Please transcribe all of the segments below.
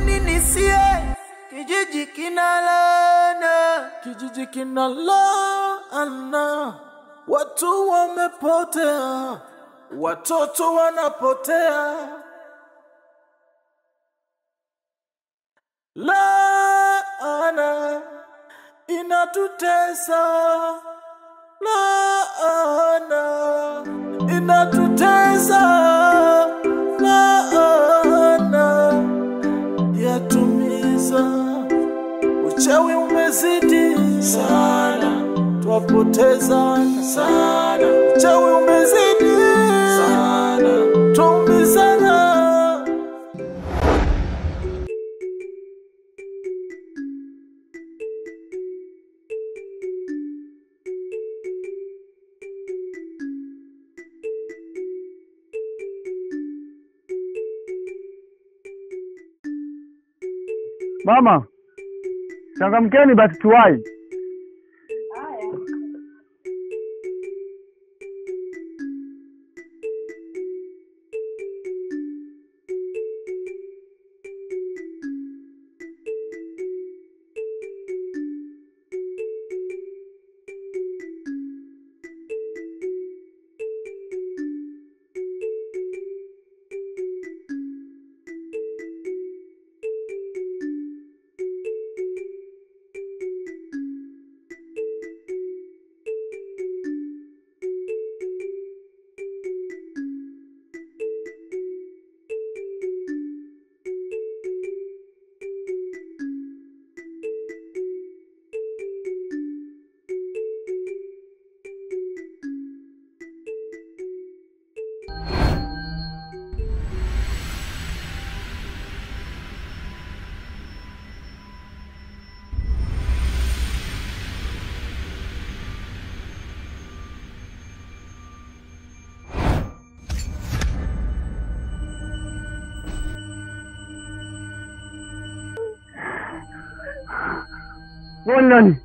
nini sie? Kijiji kinalana, kijiji kinalana. Watu wamepotea, watoto wanapotea. Laana inatutesa, laana inatutesa, laana yatumiza. Uchawi umezidi sana, twapoteza sana. Uchawi umezidi sana, twumizana. Mama, changamkeni basi tuwai. Nani?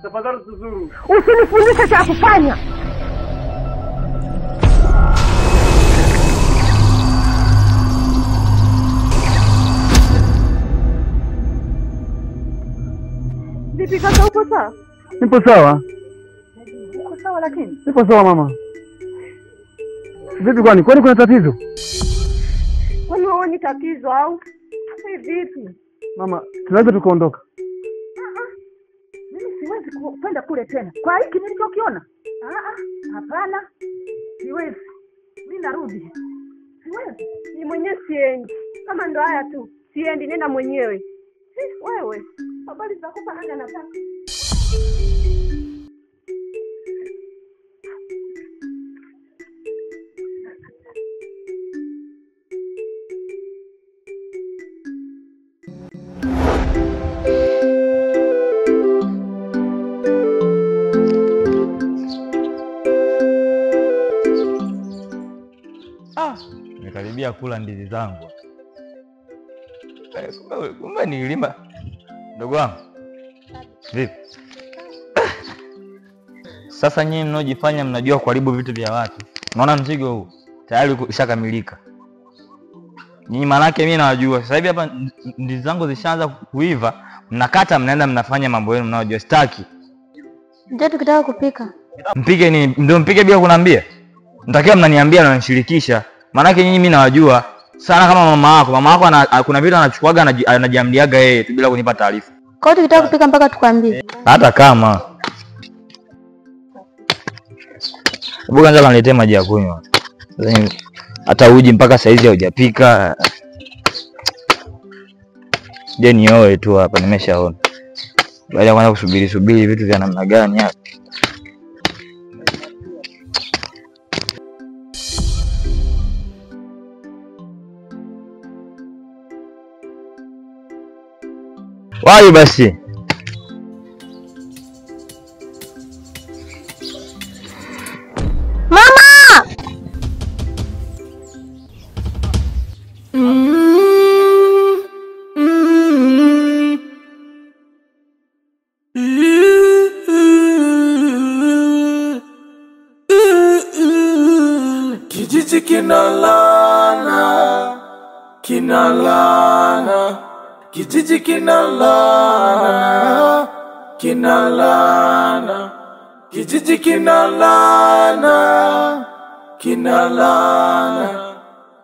Tafadhali tuzuru. Usinifundishe cha kufanya. Vipi kaka, upo sawa? Nipo sawa. Upo sawa lakini? Nipo sawa mama. Vipi kwani kuna tatizo? Kwani wewe ni tatizo au? Vipi? Mama, tunaweza tukaondoka. Mimi siwezi kwenda kule tena. Kwa hiki nilichokiona? Hapana. Siwezi. Mimi narudi. Siwezi. Ni mwenyewe siendi. Kama ndo haya tu. Siendi, nenda mwenyewe. Wewe. Habari za kupa hanga nataka. Nimekaribia kula ndizi zangu. Kumbe nilima. Ndugu wangu. Vipi? Sasa nyinyi mnaojifanya mnajua kuharibu vitu vya watu. Unaona mzigo huu? Tayari ushakamilika. Nyinyi manake mimi nawajua. Sasa hivi hapa ndizi zangu zishaanza kuiva, mnakata mnaenda mnafanya mambo yenu mnaojua. Sitaki. Ndio tukitaka kupika. Mpike nini? Ndio mpike bila kuniambia? Mtakiwa mnaniambia na mnanishirikisha. Manake nyinyi mimi nawajua. Sana kama mama yako. Mama yako kuna vitu anachukuaga anajiamliaga yeye tu bila kunipa taarifa. Kwa hiyo tukitaka kupika mpaka tukwambie. Hata kama. Hebu kwanza kaniletee maji ya kunywa. Hata uji mpaka saizi hujapika. Je, nioe tu hapa nimeshaona. Baada ya kwanza kusubiri vitu vya namna gani hapa. Wapi basi? Mama! Kijiji kinalana, kinalana, kijiji kinalana, kinalana, kijiji kinalana, kinalana,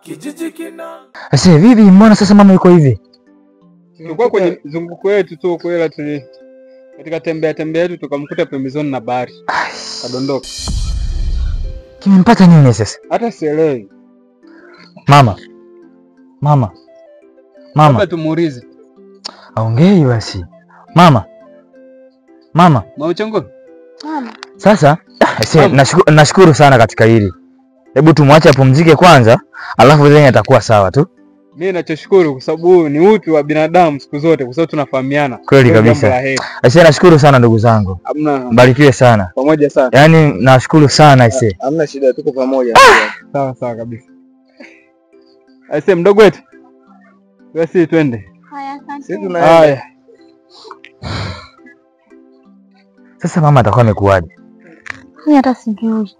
kijiji kinalana. Ase vipi, mbona sasa mama yuko hivi? Tulikuwa kwenye zunguko yetu tu kwela katika tembea yetu tukamkuta pembezoni na bahari. Kadondoka. Kimempata nini sasa? Hata sielewi. Mama. Baba tumuulize. Aongei basi. Mama. Mauchongo. Mama. Sasa nashukuru sana katika hili. Hebu tumwache apumzike kwanza, alafu then atakuwa sawa tu. Mimi ninachoshukuru kwa sababu ni utu wa binadamu siku zote, kwa sababu tunafahamiana. Kweli kabisa. Aisee, nashukuru sana ndugu zangu. Mbarikiwe sana. Pamoja sana. Yaani nashukuru sana aisee. Hamna shida, tuko pamoja. Sawa kabisa. Aisee mdogo wetu. Basi twende. Haya, asante. Sisi tunaenda. Haya. Sasa mama atakuwa amekuaje? Mimi hata sijui.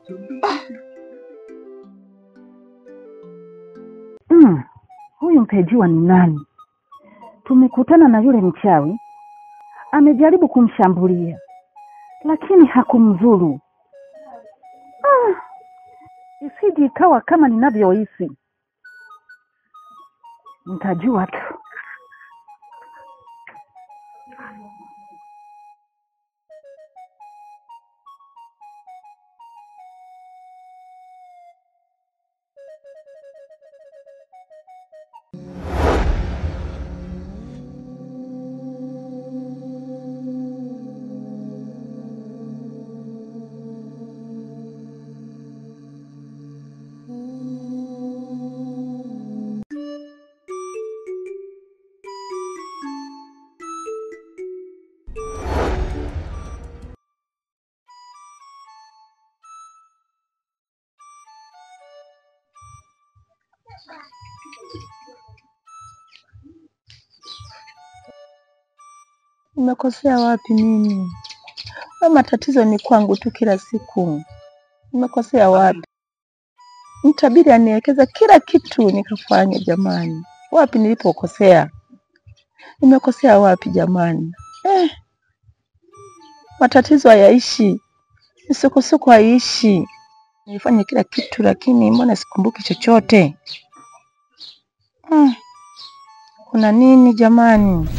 Huyu mpejiwa ni nani? Tumekutana na yule mchawi. Amejaribu kumshambulia, lakini hakumzuru. Isiji ikawa kama ninavyohisi. Nitajua tu. Nimekosea wapi mimi? Ama tatizo ni kwangu tu kila siku. Nimekosea wapi? Nitabidi anielekeza kila kitu nikafanya jamani. Wapi nilipokosea? Nimekosea wapi jamani? Matatizo hayaishi. Misukosuko haiishi. Nilifanya kila kitu lakini mbona sikumbuki chochote? Kuna nini jamani?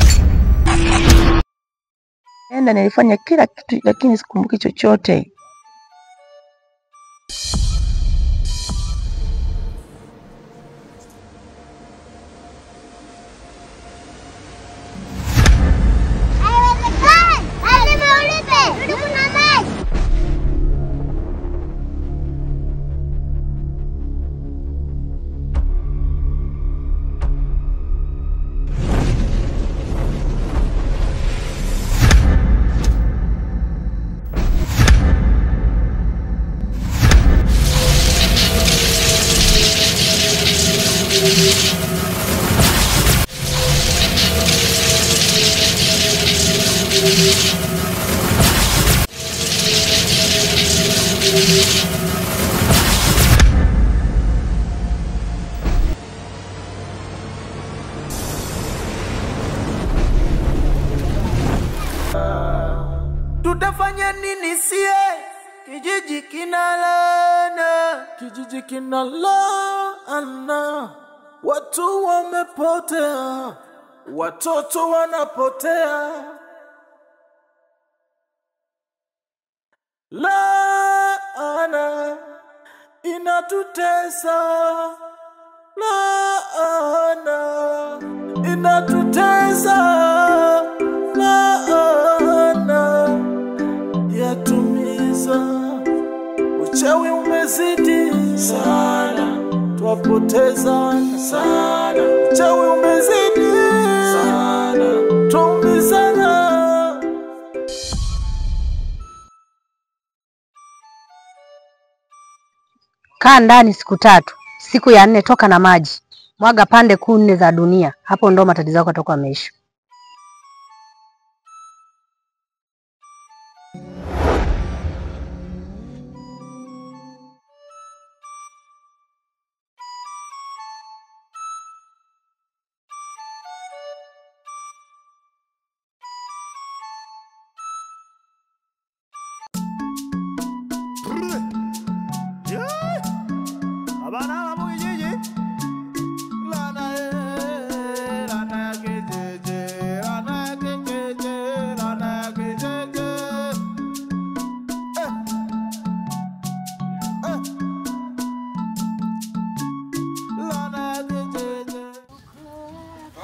Nilifanya kila kitu lakini sikumbuki chochote. Tutafanya nini sie? Kijiji kinalana, kijiji kinalana. Watu wamepotea, watoto wanapotea. Laana inatutesa, laana inatutesa, laana yatumiza. Uchawi umezidi sana, twapoteza sana. Uchawi umezidi sana, twaumizana. Kaa ndani siku 3. Siku ya 4 toka na maji. Mwaga pande 4 za dunia. Hapo ndo matatizo yako yatakuwa yameisha.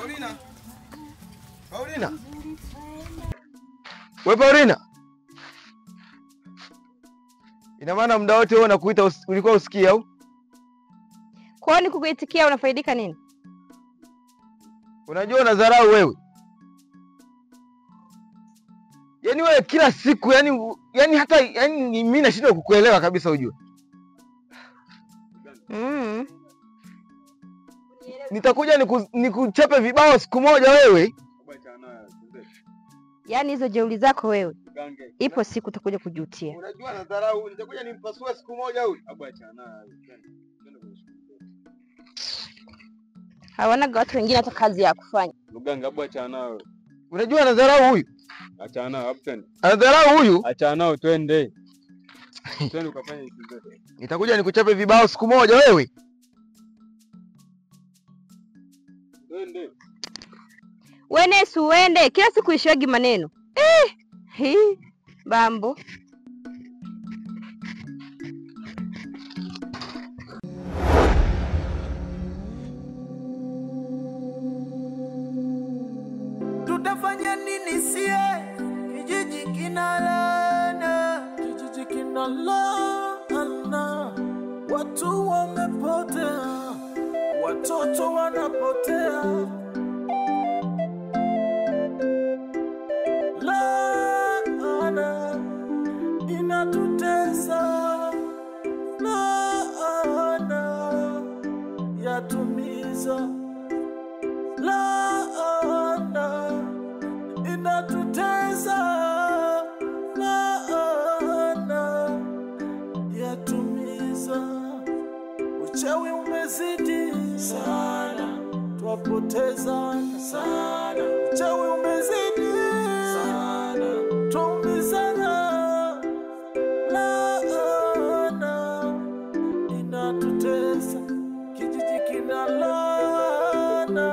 Paulina. Paulina. Wewe Paulina. Ina maana muda wote wewe unakuita ulikuwa usikia au? Kwani kukuitikia unafaidika nini? Unajua unadharau wewe. Yaani wewe kila siku yani hata mimi nashindwa kukuelewa kabisa ujue. Nitakuja nikuchape vibao siku moja wewe. Yaani hizo jeuli zako wewe. Ipo siku utakuja kujutia. Unajua nadharau, nitakuja nimpasue siku moja huyu. Hawana watu wengine hata kazi ya kufanya. Mganga abu achana nao. Unajua nadharau huyu. Achana nao abu twende. Anadharau huyu. Achana nao twende. Twende ukafanye hizo zote. Nitakuja nikuchape vibao siku moja wewe. Twende. Wewe uende, kila siku ishiwagi maneno. Bambo. Tutafanya nini sie? Kijiji kinalana. Kijiji kinalana. Watu wamepotea. Watoto wanapotea. Laana inatutesa. Laana yatumiza. Laana inatutesa. Laana yatumiza. Uchawi umezidi sana, twapoteza sana. Uchawi umezidi sana, twaumizana. Laana inatutesa, kijiji kinalana.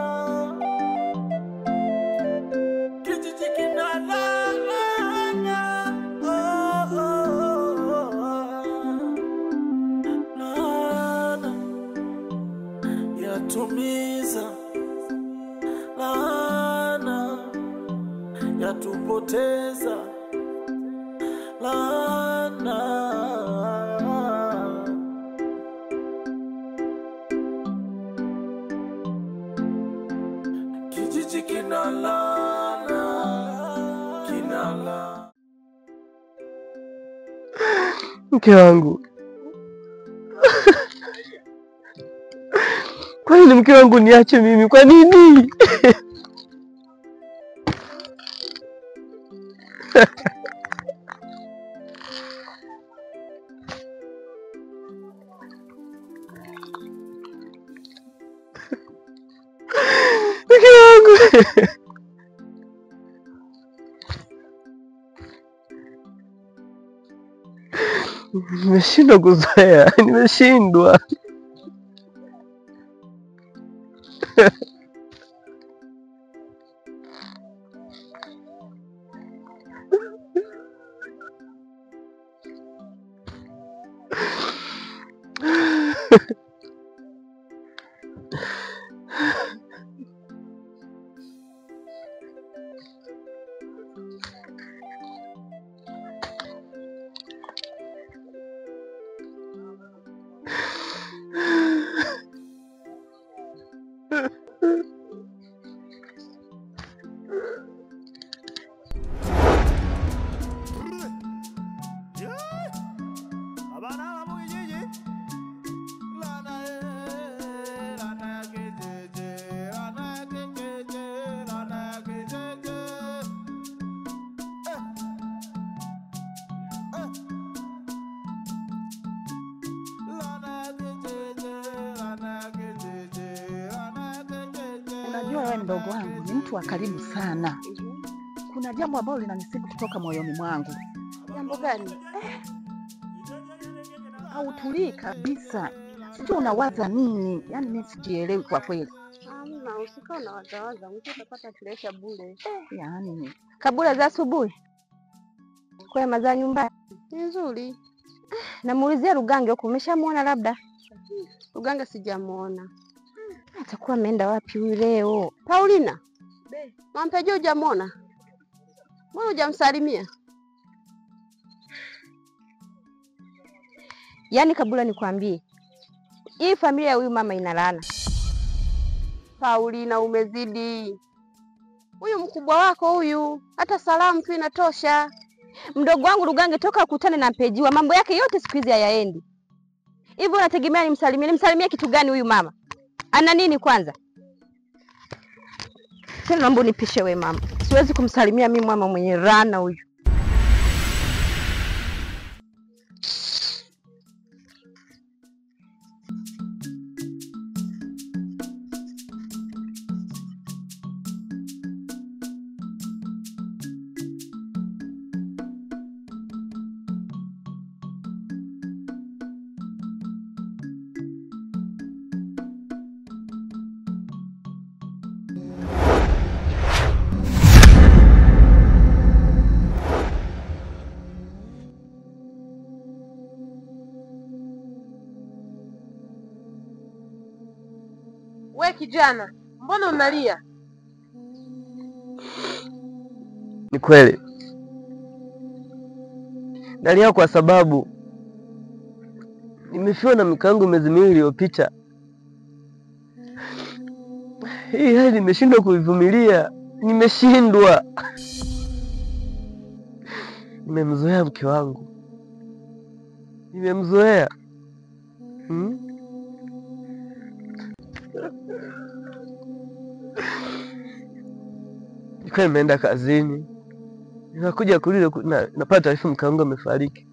Kijiji kinalana. Laana yatumiza. Laana yatupoteza. Laana kijiji kinalana. Kinalana. Mke wangu. Kwa nini mke wangu niache mimi? Kwa nini? Mke wangu. Nimeshindwa kuzoea, nimeshindwa. Unajua wewe mdogo wangu ni mtu wa karibu sana. Kuna jambo ambalo linanisibu kutoka moyoni mwangu. Jambo gani? Hautulii kabisa. Sijui unawaza nini? Yaani mimi sijielewi kwa kweli. Hamna, usikao na wazawaza, mtu utapata presha bure. Yaani Kabula za asubuhi. Kwa mazaa nyumbani. Nzuri. Namuulizia Rugange huko, umeshamuona labda? Rugange sijamuona. Atakuwa ameenda wapi huyu leo? Paulina. Mampejo hujamwona? Mbona hujamsalimia? Yaani kabla nikwambie, hii familia ya huyu mama ina laana. Paulina, umezidi. Huyu mkubwa wako huyu, hata salamu tu inatosha. Mdogo wangu Lugange toka akutane na Mpejiwa, mambo yake yote siku hizi hayaendi. Hivyo unategemea nimsalimie kitu gani huyu mama? Ana nini kwanza? Sasa naomba unipishe we mama. Siwezi kumsalimia mimi mama mwenye rana huyu. We kijana, mbona unalia? Ni kweli. Nalia kwa sababu nimefiwa na mke wangu miezi miwili iliyopita. Hii hali nimeshindwa kuivumilia. Nimeshindwa. Nimemzoea mke wangu. Nimemzoea. Nilikuwa nimeenda kazini. Ninakuja kulia napata taarifa mke wangu amefariki.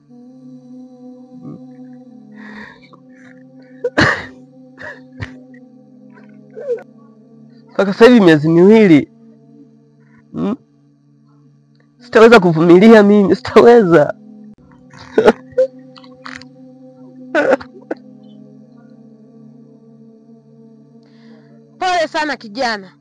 Mpaka sasa hivi miezi miwili. Sitaweza kuvumilia mimi, sitaweza. Pole sana kijana.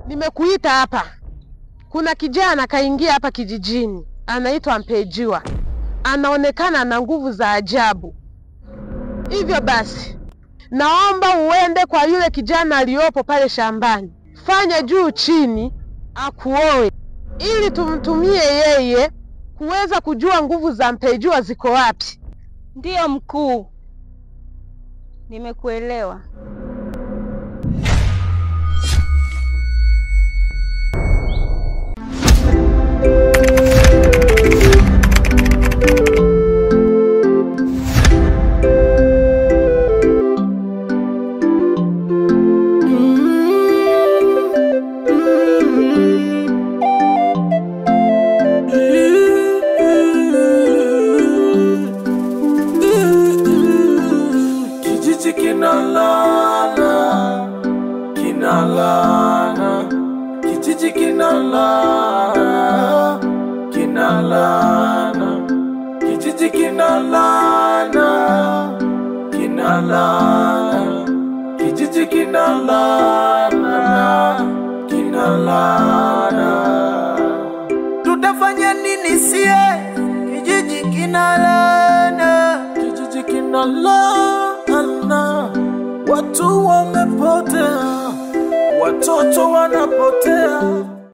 Nimekuita hapa. Kuna kijana kaingia hapa kijijini. Anaitwa Mpejiwa. Anaonekana na nguvu za ajabu. Hivyo basi, naomba uende kwa yule kijana aliyopo pale shambani. Fanya juu chini akuoe ili tumtumie yeye kuweza kujua nguvu za Mpejiwa ziko wapi. Ndiyo mkuu. Nimekuelewa. Tutafanya nini sie? Kijiji kinalana, kijiji kinalana. Watu wamepotea, watoto wanapotea.